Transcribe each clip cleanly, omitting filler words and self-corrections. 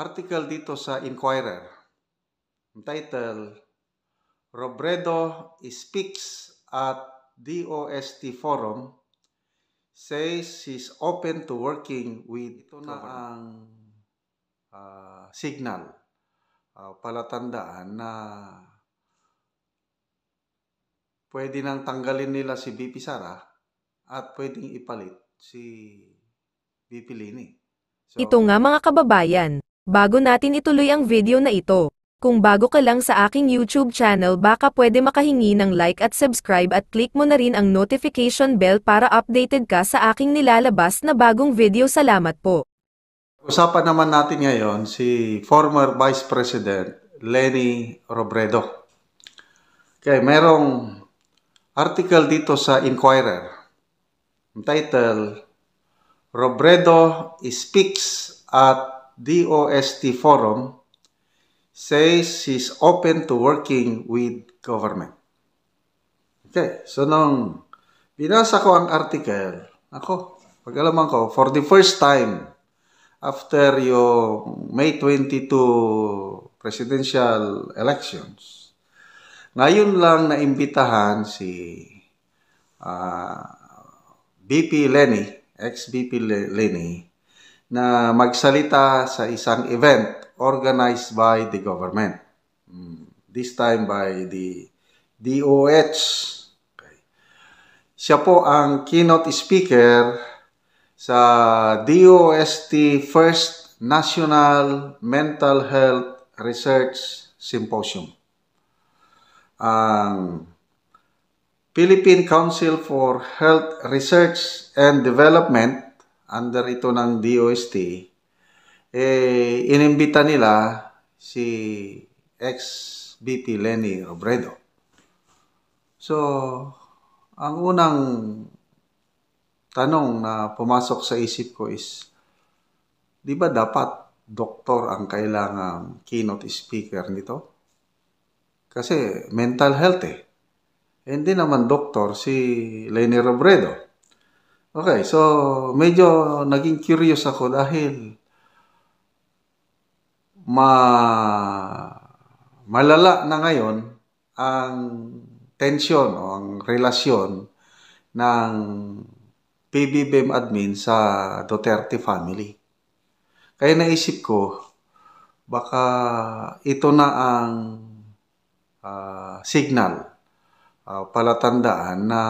article dito sa Inquirer. Ang title, Robredo speaks at DOST Forum, says he's open to working with. Ito na ang signal, palatandaan na pwede nang tanggalin nila si BP Sara at pwedeng ipalit si BP Leni. Ito nga mga kababayan, bago natin ituloy ang video na ito, kung bago ka lang sa aking YouTube channel baka pwede makahingi ng like at subscribe at click mo na rin ang notification bell para updated ka sa aking nilalabas na bagong video. Salamat po. Usapan naman natin ngayon si former Vice President Leni Robredo. Okay, merong article dito sa Inquirer. Ang title, Robredo speaks at DOST Forum, says he's open to working with government. Okay, so nung binasa ko ang article, pag-alaman ko, for the first time, after yung May 22 presidential elections, ngayon lang naimbitahan si BP Leni, ex-BP Leni, na magsalita sa isang event organized by the government. This time by the DOH. Okay. Siya po ang keynote speaker sa DOST First National Mental Health Research Symposium. Ang Philippine Council for Health Research and Development, under ito ng DOST, inimbita nila si ex-BP Leni Robredo. So, ang unang tanong na pumasok sa isip ko is, di ba dapat doktor ang kailangang keynote speaker nito? Kasi mental health Hindi naman doktor si Leni Robredo. Okay, so medyo naging curious ako dahil malala na ngayon ang tensyon o ang relasyon ng PBBM admin sa Duterte family. Kaya naisip ko, baka ito na ang signal, palatandaan na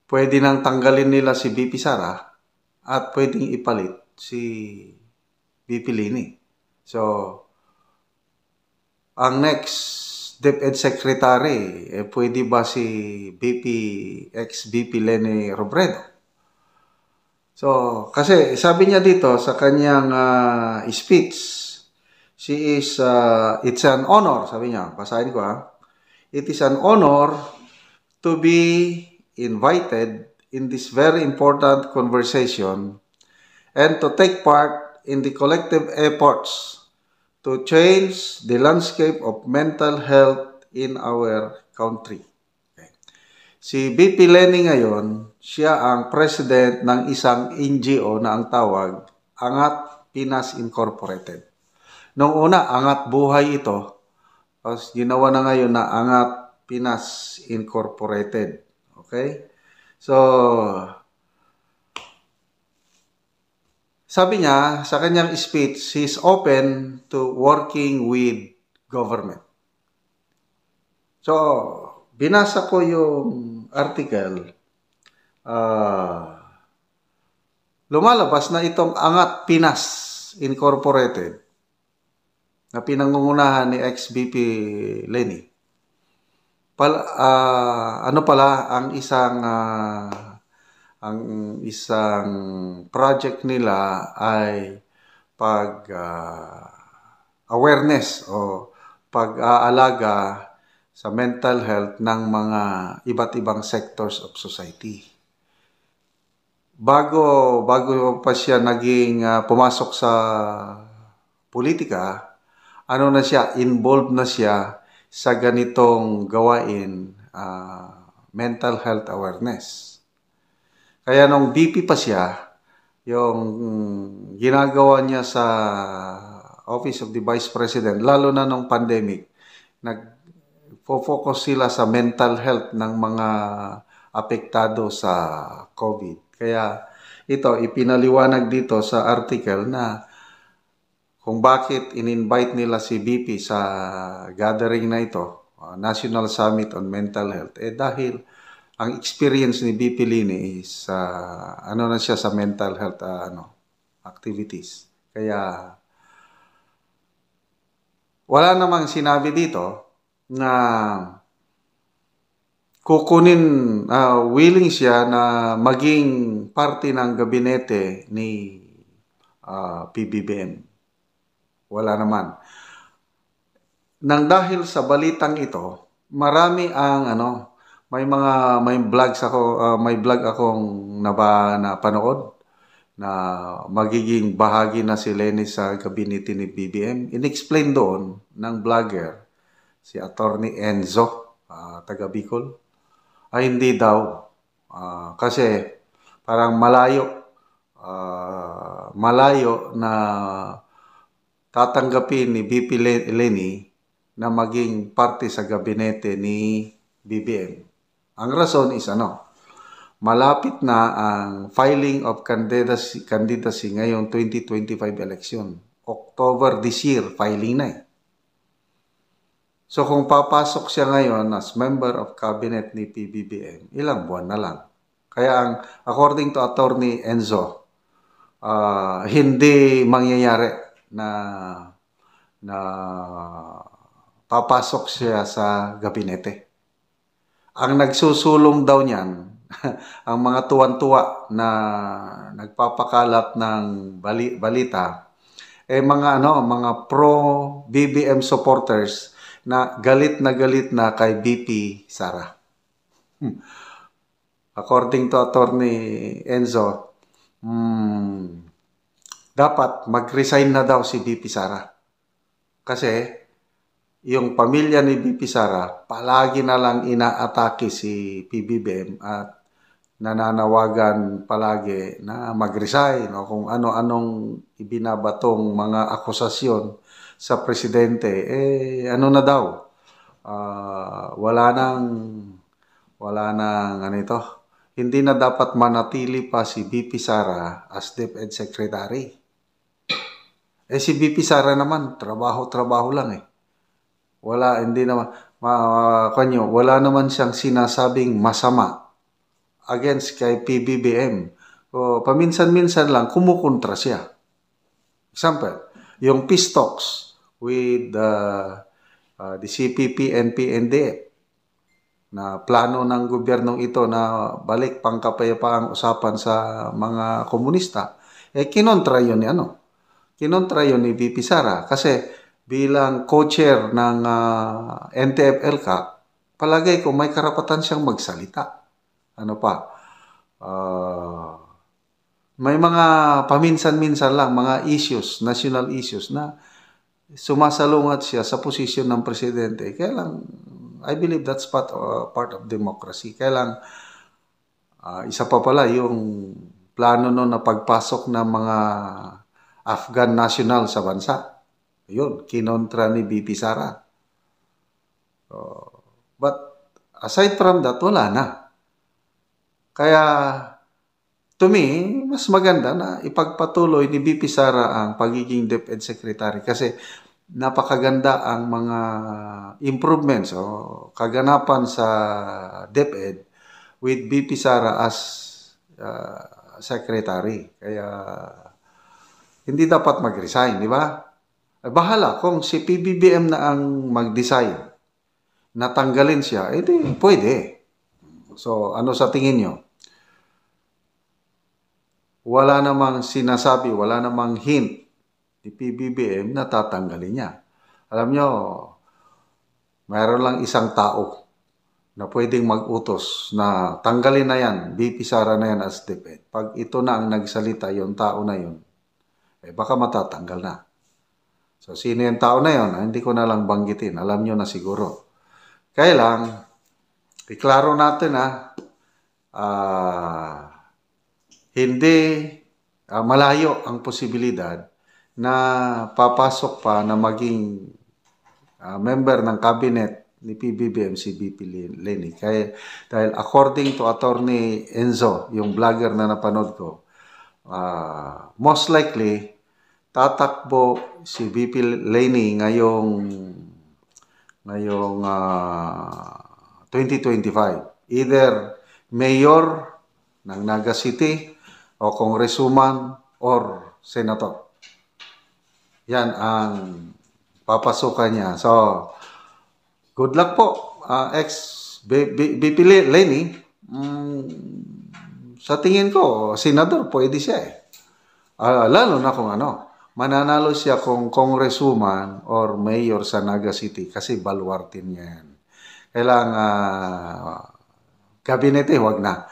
pwede nang tanggalin nila si BP Sara at pwedeng ipalit si BP Leni. So, ang next DepEd Secretary, pwede ba si ex-BP Leni Robredo? So, kasi sabi niya dito sa kanyang speech, it's an honor, sabi niya, basahin ko it is an honor to be invited in this very important conversation and to take part in the collective efforts to change the landscape of mental health in our country. Okay. Si BP Leni ngayon, siya ang president ng isang NGO na ang tawag, Angat Pinas Incorporated. Noong una, Angat Buhay ito. Tapos ginawa na ngayon na Angat Pinas Incorporated. Okay? So, sabi niya sa kanyang speech, he's open to working with government. So, binasa ko yung article. Lumalabas na itong Angat Pinas Incorporated na pinangungunahan ni ex-BP Leni. Ano pala ang isang project nila ay awareness o pag-aalaga sa mental health ng mga iba't ibang sectors of society. Bago pa siya naging pumasok sa politika, involved na siya sa ganitong gawain, mental health awareness. Kaya nung BP pa siya, yung ginagawa niya sa Office of the Vice President, lalo na nung pandemic, nag-focus sila sa mental health ng mga apektado sa COVID. Kaya ito, ipinaliwanag dito sa article na kung bakit in-invite nila si BP sa gathering na ito, National Summit on Mental Health, dahil ang experience ni BP Lini is ano na siya sa mental health activities. Kaya wala namang sinabi dito na willing siya na maging parte ng gabinete ni PBBM. Wala naman. Nang dahil sa balitang ito, marami ang may vlog akong napanood na magiging bahagi na si Leni sa gabinete ni BBM. In-explain doon ng vlogger si Attorney Enzo, taga Bicol, ay hindi daw kasi parang malayo na tatanggapin ni BP Leni na maging parte sa gabinete ni BBM. Ang rason is malapit na ang filing of candidacy ngayong 2025 election. October this year, filing na . So kung papasok siya ngayon as member of cabinet ni PBBM, ilang buwan na lang. Kaya according to Attorney Enzo, hindi mangyayari na papasok siya sa gabinete. Ang nagsusulong daw niyan, ang mga tuwan-tuwa na nagpapakalat ng balita, mga pro-BBM supporters na galit na kay BP Sara. According to Attorney Enzo, dapat mag-resign na daw si BP Sara. Kasi yung pamilya ni BP Sara, palagi na lang inaatake si PBBM at nananawagan palagi na mag-resign o kung ano-anong ibinabatong mga akusasyon sa presidente. Na daw, wala nang hindi na dapat manatili pa si BP Sara as DepEd Secretary. Si BP Sara naman, trabaho lang . Wala naman siyang sinasabing masama against kay PBBM. Paminsan-minsan lang kumukontra siya. Example, yung peace talks with the CPP, NP, NDF na plano ng gobyernong ito na balik pangkapayapaang usapan sa mga komunista, kinontra yun ni BP Sara kasi bilang co-chair ng NTF-ELCA, palagay ko may karapatan siyang magsalita. May mga paminsan-minsan lang, mga issues, national issues na sumasalungat siya sa posisyon ng presidente. Kaya lang, I believe that's part of democracy. Kaya lang, isa pa pala yung plano na pagpasok ng mga Afghan national sa bansa. Yun, kinontra ni BP Sara. But aside from that, wala na. Kaya, to me, mas maganda na ipagpatuloy ni BP Sara ang pagiging DepEd Secretary kasi napakaganda ang mga improvements o kaganapan sa DepEd with BP Sara as Secretary. Kaya, hindi dapat mag-resign, di ba? Bahala kung si PBBM na ang mag-decide na tanggalin siya, pwede. So, ano sa tingin nyo? Wala namang sinasabi, wala namang hint ni PBBM na tatanggalin niya. Alam nyo, mayroon lang isang tao na pwedeng mag-utos na tanggalin na yan, BP Sara na yan as DepEd. Pag ito na ang nagsalita, yung tao na yun, baka matatanggal na. So, sino yung tao na yun? Hindi ko na lang banggitin. Alam nyo na siguro. Kaya lang, iklaro natin hindi malayo ang posibilidad na papasok pa na maging member ng cabinet ni PBBM si VP Leni. Dahil according to Attorney Enzo, yung vlogger na napanood ko, most likely tatakbo si VP Leni ngayong 2025. Either mayor ng Naga City o congresswoman or senator. Yan ang papasukan niya. So, good luck po, VP Leni. Sa tingin ko, senador, pwede siya eh. Lalo na kung mananalo siya kung congresswoman or mayor sa Naga City kasi baluarte niya yan. Kailangan kabinete, wag na.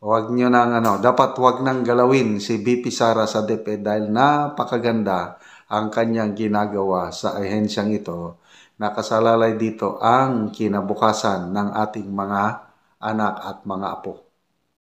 Wag nyo nang dapat wag nang galawin si VP Sara sa DepEd dahil napakaganda ang kanyang ginagawa sa ahensyang ito. Nakasalalay dito ang kinabukasan ng ating mga anak at mga apo.